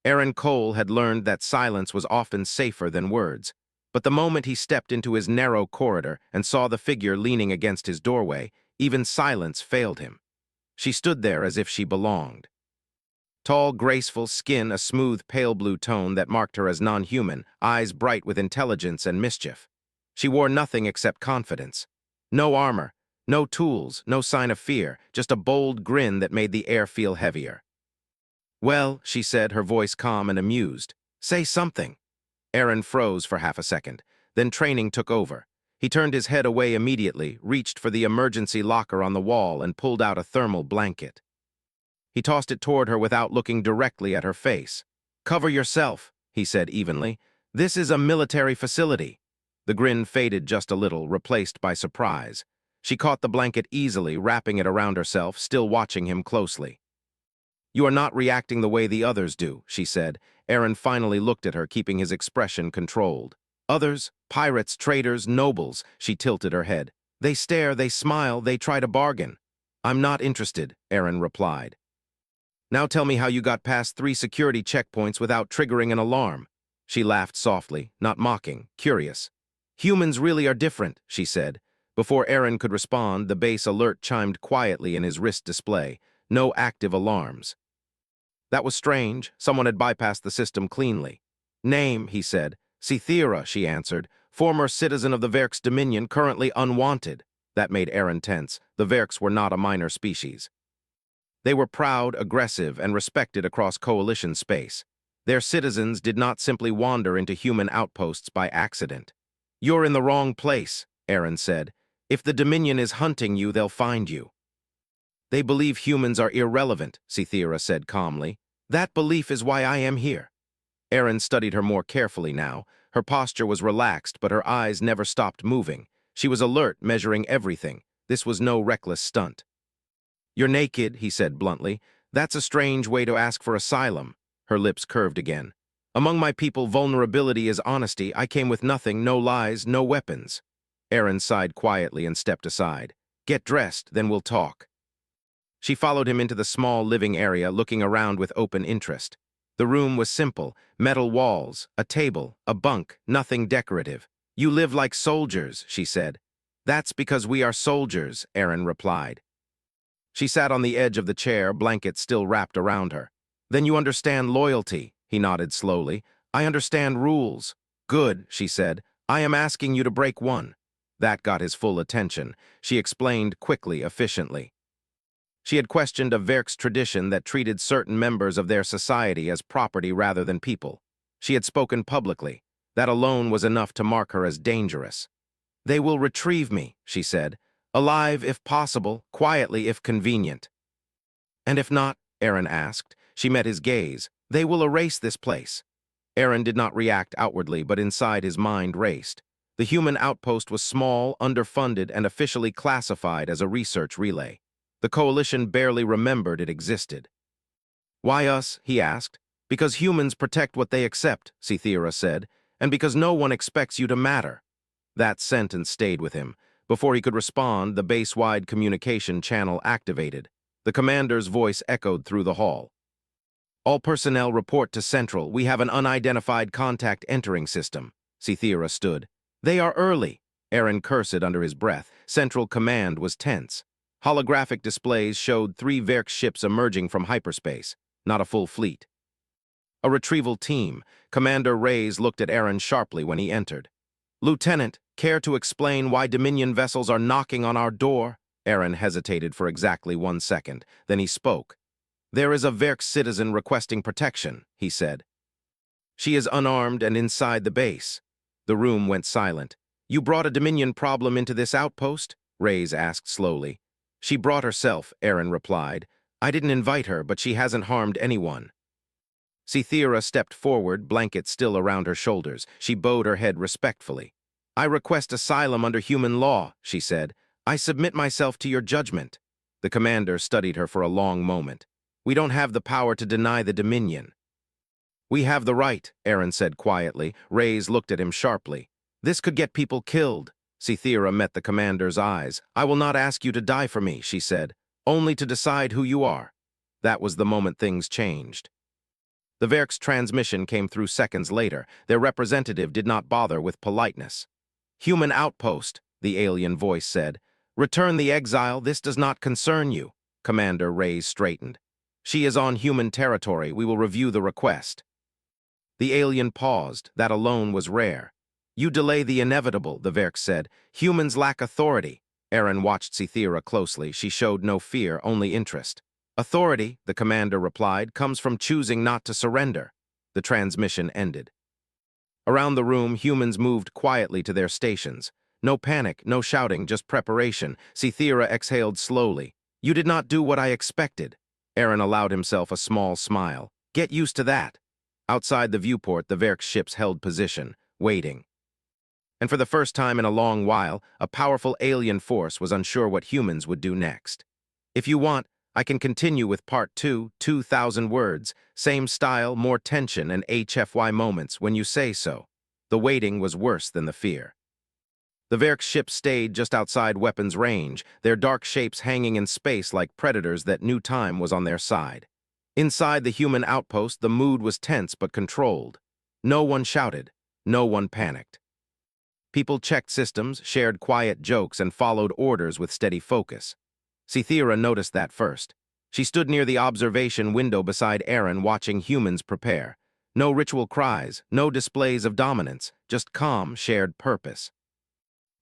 Aaron Cole had learned that silence was often safer than words, but the moment he stepped into his narrow corridor and saw the figure leaning against his doorway, even silence failed him. She stood there as if she belonged. Tall, graceful, skin a smooth pale blue tone that marked her as non-human, eyes bright with intelligence and mischief. She wore nothing except confidence. No armor, no tools, no sign of fear, just a bold grin that made the air feel heavier. "Well," she said, her voice calm and amused. "Say something." Aaron froze for half a second. Then training took over. He turned his head away immediately, reached for the emergency locker on the wall, and pulled out a thermal blanket. He tossed it toward her without looking directly at her face. "Cover yourself," he said evenly. "This is a military facility." The grin faded just a little, replaced by surprise. She caught the blanket easily, wrapping it around herself, still watching him closely. "You are not reacting the way the others do," she said. Aaron finally looked at her, keeping his expression controlled. "Others? Pirates, traders, nobles," she tilted her head. "They stare, they smile, they try to bargain." "I'm not interested," Aaron replied. "Now tell me how you got past 3 security checkpoints without triggering an alarm." She laughed softly, not mocking, curious. "Humans really are different," she said. Before Aaron could respond, the base alert chimed quietly in his wrist display. No active alarms. That was strange. Someone had bypassed the system cleanly. "Name," he said. "Cythera," she answered. "Former citizen of the Verk's dominion, currently unwanted." That made Aaron tense. The Verks were not a minor species. They were proud, aggressive, and respected across coalition space. Their citizens did not simply wander into human outposts by accident. "You're in the wrong place," Aaron said. "If the Dominion is hunting you, they'll find you." "They believe humans are irrelevant," Cythera said calmly. "That belief is why I am here." Aaron studied her more carefully now. Her posture was relaxed, but her eyes never stopped moving. She was alert, measuring everything. This was no reckless stunt. "You're naked," he said bluntly. "That's a strange way to ask for asylum." Her lips curved again. "Among my people, vulnerability is honesty. I came with nothing, no lies, no weapons." Aaron sighed quietly and stepped aside. "Get dressed, then we'll talk." She followed him into the small living area, looking around with open interest. The room was simple: metal walls, a table, a bunk, nothing decorative. "You live like soldiers," she said. "That's because we are soldiers," Aaron replied. She sat on the edge of the chair, blanket still wrapped around her. "Then you understand loyalty," he nodded slowly. "I understand rules." "Good," she said. "I am asking you to break one." That got his full attention. She explained quickly, efficiently. She had questioned a Verk's tradition that treated certain members of their society as property rather than people. She had spoken publicly. That alone was enough to mark her as dangerous. "They will retrieve me," she said. "Alive if possible, quietly if convenient." "And if not?" Aaron asked. She met his gaze. "They will erase this place." Aaron did not react outwardly, but inside his mind raced. The human outpost was small, underfunded, and officially classified as a research relay. The coalition barely remembered it existed. "Why us?" he asked. "Because humans protect what they accept," Cythera said, "and because no one expects you to matter." That sentence stayed with him. Before he could respond, the base-wide communication channel activated. The commander's voice echoed through the hall. "All personnel report to Central. We have an unidentified contact entering system." Cythera stood. "They are early." Aaron cursed under his breath. Central Command was tense. Holographic displays showed 3 Verk ships emerging from hyperspace, not a full fleet. A retrieval team. Commander Reyes looked at Aaron sharply when he entered. "Lieutenant, care to explain why Dominion vessels are knocking on our door?" Aaron hesitated for exactly 1 second. Then he spoke. "There is a Verk citizen requesting protection," he said. "She is unarmed and inside the base." The room went silent. "You brought a Dominion problem into this outpost?" Reyes asked slowly. "She brought herself," Aaron replied. "I didn't invite her, but she hasn't harmed anyone." Cythera stepped forward, blanket still around her shoulders. She bowed her head respectfully. "I request asylum under human law," she said. "I submit myself to your judgment." The commander studied her for a long moment. "We don't have the power to deny the Dominion." "We have the right," Aaron said quietly. Reyes looked at him sharply. "This could get people killed." Cythera met the commander's eyes. "I will not ask you to die for me," she said, "only to decide who you are." That was the moment things changed. The Verk's transmission came through seconds later. Their representative did not bother with politeness. "Human Outpost," the alien voice said. "Return the exile, this does not concern you." Commander Reyes straightened. "She is on human territory, we will review the request." The alien paused. That alone was rare. "You delay the inevitable," the Verk said. "Humans lack authority." Aaron watched Cythera closely. She showed no fear, only interest. "Authority," the commander replied, "comes from choosing not to surrender." The transmission ended. Around the room, humans moved quietly to their stations. No panic, no shouting, just preparation. Cythera exhaled slowly. "You did not do what I expected." Aaron allowed himself a small smile. "Get used to that." Outside the viewport, the Verk's ships held position, waiting. And for the first time in a long while, a powerful alien force was unsure what humans would do next. "If you want, I can continue with part 2, 2,000 words, same style, more tension and HFY moments when you say so." The waiting was worse than the fear. The Verk's ships stayed just outside weapons range, their dark shapes hanging in space like predators that knew time was on their side. Inside the human outpost, the mood was tense but controlled. No one shouted. No one panicked. People checked systems, shared quiet jokes, and followed orders with steady focus. Cythera noticed that first. She stood near the observation window beside Aaron, watching humans prepare. No ritual cries, no displays of dominance, just calm, shared purpose.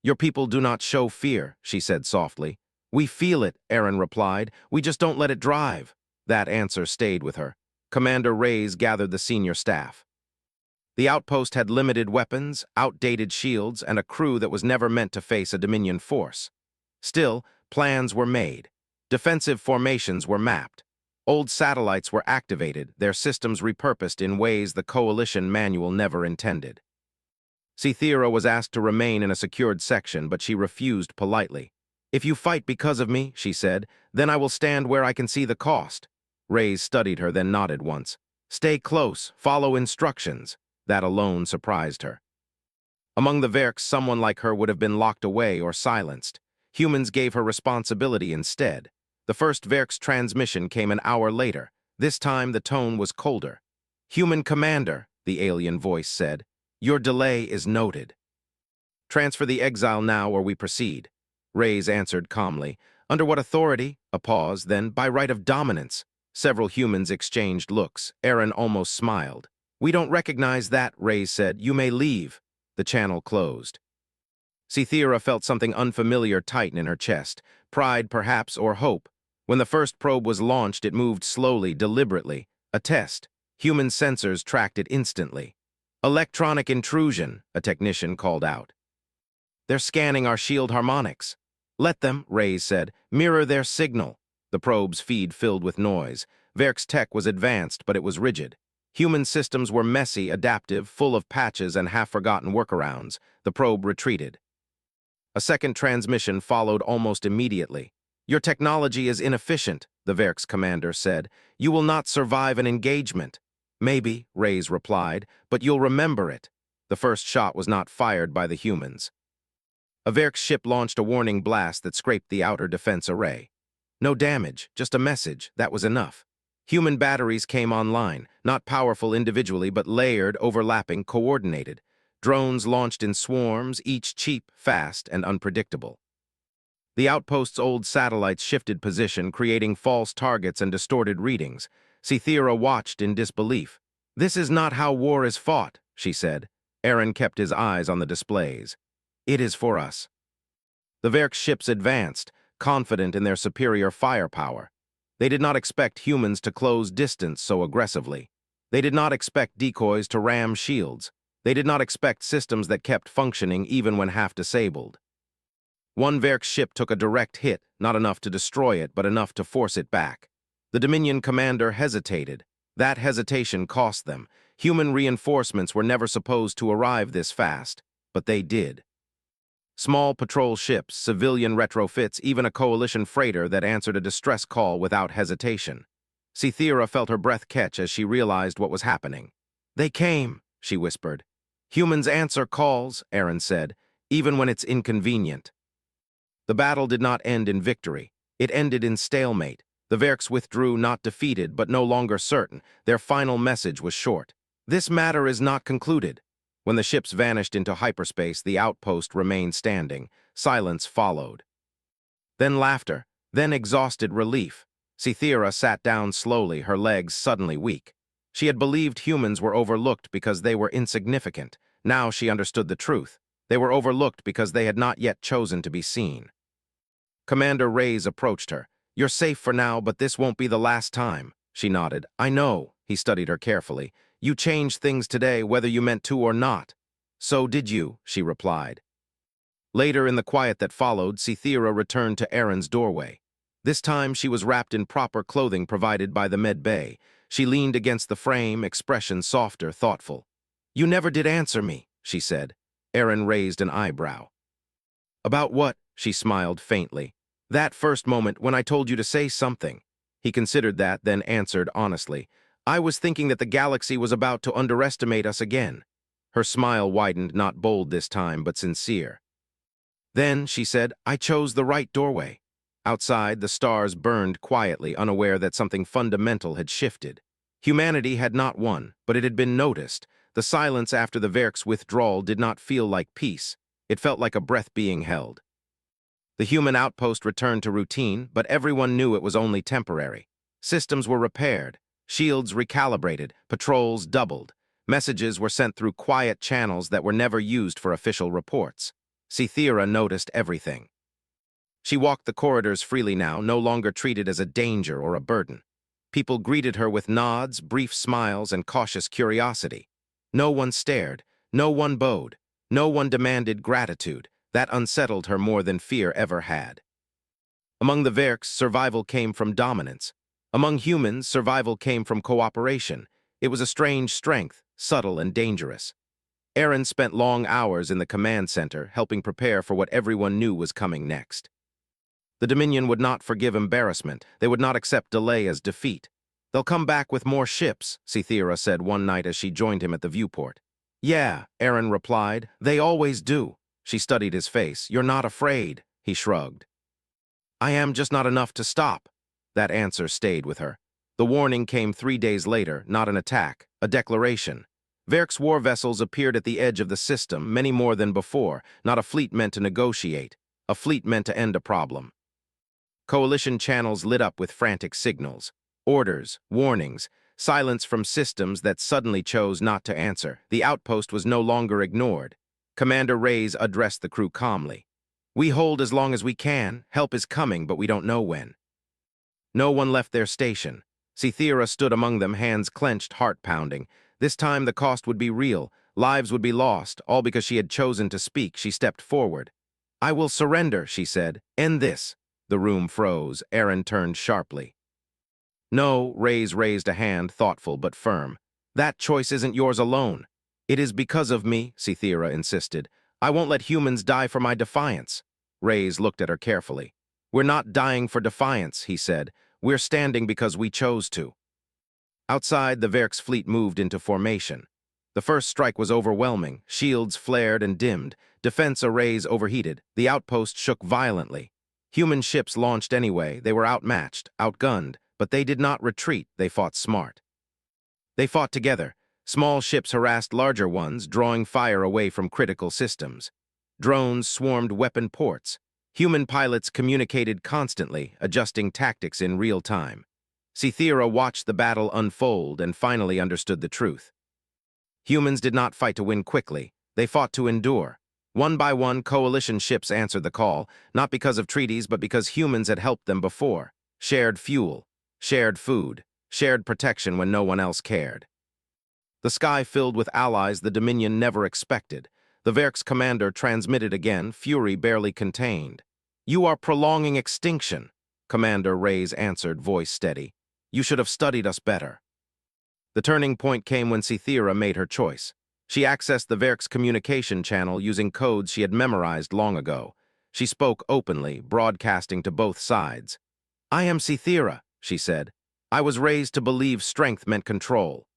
"Your people do not show fear," she said softly. "We feel it," Aaron replied. "We just don't let it drive." That answer stayed with her. Commander Reyes gathered the senior staff. The outpost had limited weapons, outdated shields, and a crew that was never meant to face a Dominion force. Still, plans were made. Defensive formations were mapped. Old satellites were activated, their systems repurposed in ways the Coalition manual never intended. Cythera was asked to remain in a secured section, but she refused politely. "If you fight because of me," she said, "then I will stand where I can see the cost." Reyes studied her, then nodded once. "Stay close, follow instructions." That alone surprised her. Among the Verks, someone like her would have been locked away or silenced. Humans gave her responsibility instead. The first Verk's transmission came an hour later. This time the tone was colder. "Human Commander," the alien voice said, "your delay is noted. Transfer the exile now or we proceed." Reyes answered calmly. "Under what authority?" A pause, then, "By right of dominance." Several humans exchanged looks. Aaron almost smiled. "We don't recognize that," Reyes said. "You may leave." The channel closed. Cythera felt something unfamiliar tighten in her chest. Pride, perhaps, or hope. When the first probe was launched, it moved slowly, deliberately. A test. Human sensors tracked it instantly. "Electronic intrusion," a technician called out. "They're scanning our shield harmonics." "Let them," Reyes said, "mirror their signal." The probe's feed filled with noise. Verk's tech was advanced, but it was rigid. Human systems were messy, adaptive, full of patches and half-forgotten workarounds. The probe retreated. A second transmission followed almost immediately. "Your technology is inefficient," the Verk's commander said. "You will not survive an engagement." "Maybe," Reyes replied, "but you'll remember it." The first shot was not fired by the humans. A Verk's ship launched a warning blast that scraped the outer defense array. No damage, just a message. That was enough. Human batteries came online, not powerful individually, but layered, overlapping, coordinated. Drones launched in swarms, each cheap, fast, and unpredictable. The outpost's old satellites shifted position, creating false targets and distorted readings. Cythera watched in disbelief. "This is not how war is fought," she said. Aaron kept his eyes on the displays. "It is for us." The Verk's ships advanced, confident in their superior firepower. They did not expect humans to close distance so aggressively. They did not expect decoys to ram shields. They did not expect systems that kept functioning even when half disabled. One Verk's ship took a direct hit, not enough to destroy it, but enough to force it back. The Dominion commander hesitated. That hesitation cost them. Human reinforcements were never supposed to arrive this fast, but they did. Small patrol ships, civilian retrofits, even a coalition freighter that answered a distress call without hesitation. Cythera felt her breath catch as she realized what was happening. "They came," she whispered. "Humans answer calls," Aaron said, "even when it's inconvenient." The battle did not end in victory. It ended in stalemate. The Verks withdrew, not defeated, but no longer certain. Their final message was short. This matter is not concluded. When the ships vanished into hyperspace, the outpost remained standing. Silence followed. Then laughter, then exhausted relief. Cythera sat down slowly, her legs suddenly weak. She had believed humans were overlooked because they were insignificant. Now she understood the truth. They were overlooked because they had not yet chosen to be seen. Commander Reyes approached her. "You're safe for now, but this won't be the last time." She nodded. "I know." He studied her carefully. "You changed things today, whether you meant to or not." "So did you," she replied. Later in the quiet that followed, Cythera returned to Aaron's doorway. This time she was wrapped in proper clothing provided by the med bay. She leaned against the frame, expression softer, thoughtful. "You never did answer me," she said. Aaron raised an eyebrow. "About what?" She smiled faintly. "That first moment when I told you to say something." He considered that, then answered honestly. "I was thinking that the galaxy was about to underestimate us again." Her smile widened, not bold this time, but sincere. "Then," she said, "I chose the right doorway." Outside, the stars burned quietly, unaware that something fundamental had shifted. Humanity had not won, but it had been noticed. The silence after the Verks' withdrawal did not feel like peace. It felt like a breath being held. The human outpost returned to routine, but everyone knew it was only temporary. Systems were repaired, shields recalibrated, patrols doubled. Messages were sent through quiet channels that were never used for official reports. Cythera noticed everything. She walked the corridors freely now, no longer treated as a danger or a burden. People greeted her with nods, brief smiles, and cautious curiosity. No one stared, no one bowed, no one demanded gratitude. That unsettled her more than fear ever had. Among the Verks, survival came from dominance. Among humans, survival came from cooperation. It was a strange strength, subtle and dangerous. Aaron spent long hours in the command center, helping prepare for what everyone knew was coming next. The Dominion would not forgive embarrassment. They would not accept delay as defeat. "They'll come back with more ships," Cythera said one night as she joined him at the viewport. "Yeah," Aaron replied, "they always do." She studied his face. "You're not afraid," he shrugged. "I am just not enough to stop." That answer stayed with her. The warning came 3 days later, not an attack, a declaration. Verks' war vessels appeared at the edge of the system, many more than before, not a fleet meant to negotiate, a fleet meant to end a problem. Coalition channels lit up with frantic signals, orders, warnings, silence from systems that suddenly chose not to answer. The outpost was no longer ignored. Commander Reyes addressed the crew calmly. "We hold as long as we can. Help is coming, but we don't know when." No one left their station. Cythera stood among them, hands clenched, heart pounding. This time the cost would be real. Lives would be lost, all because she had chosen to speak. She stepped forward. "I will surrender," she said. "End this." The room froze. Aaron turned sharply. "No," Reyes raised a hand, thoughtful but firm. "That choice isn't yours alone. It is because of me," Cythera insisted. "I won't let humans die for my defiance." Reyes looked at her carefully. "We're not dying for defiance," he said. "We're standing because we chose to." Outside, the Verks fleet moved into formation. The first strike was overwhelming. Shields flared and dimmed. Defense arrays overheated. The outpost shook violently. Human ships launched anyway. They were outmatched, outgunned, but they did not retreat. They fought smart. They fought together. Small ships harassed larger ones, drawing fire away from critical systems. Drones swarmed weapon ports. Human pilots communicated constantly, adjusting tactics in real time. Cythera watched the battle unfold and finally understood the truth. Humans did not fight to win quickly. They fought to endure. One by one, coalition ships answered the call, not because of treaties, but because humans had helped them before. Shared fuel, shared food, shared protection when no one else cared. The sky filled with allies the Dominion never expected. The Verks commander transmitted again, fury barely contained. "You are prolonging extinction," Commander Reyes answered, voice steady. "You should have studied us better." The turning point came when Cythera made her choice. She accessed the Verks communication channel using codes she had memorized long ago. She spoke openly, broadcasting to both sides. "I am Cythera," she said. "I was raised to believe strength meant control.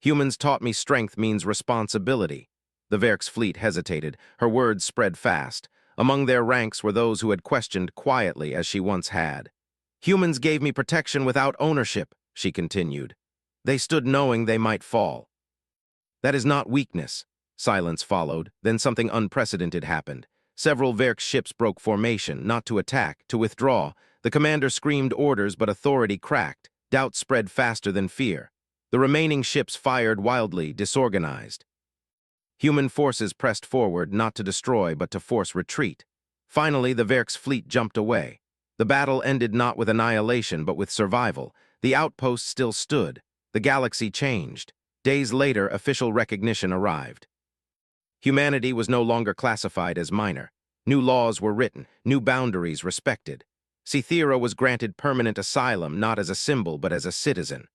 Humans taught me strength means responsibility." The Verks fleet hesitated. Her words spread fast. Among their ranks were those who had questioned quietly as she once had. Humans gave me protection without ownership, she continued. They stood knowing they might fall. That is not weakness. Silence followed, then something unprecedented happened. Several Verk ships broke formation, not to attack, to withdraw. The commander screamed orders, but authority cracked. Doubt spread faster than fear. The remaining ships fired wildly, disorganized. Human forces pressed forward, not to destroy, but to force retreat. Finally, the Verk's fleet jumped away. The battle ended not with annihilation, but with survival. The outpost still stood. The galaxy changed. Days later, official recognition arrived. Humanity was no longer classified as minor. New laws were written, new boundaries respected. Cythera was granted permanent asylum, not as a symbol, but as a citizen.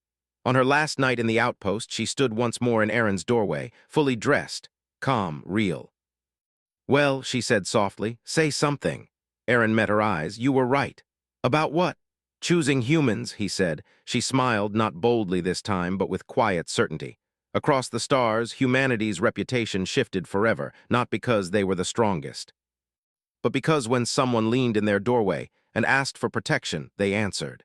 On her last night in the outpost, she stood once more in Aaron's doorway, fully dressed, calm, real. "Well," she said softly, "say something." Aaron met her eyes. "You were right." "About what?" "Choosing humans," he said. She smiled, not boldly this time, but with quiet certainty. Across the stars, humanity's reputation shifted forever, not because they were the strongest, but because when someone leaned in their doorway and asked for protection, they answered.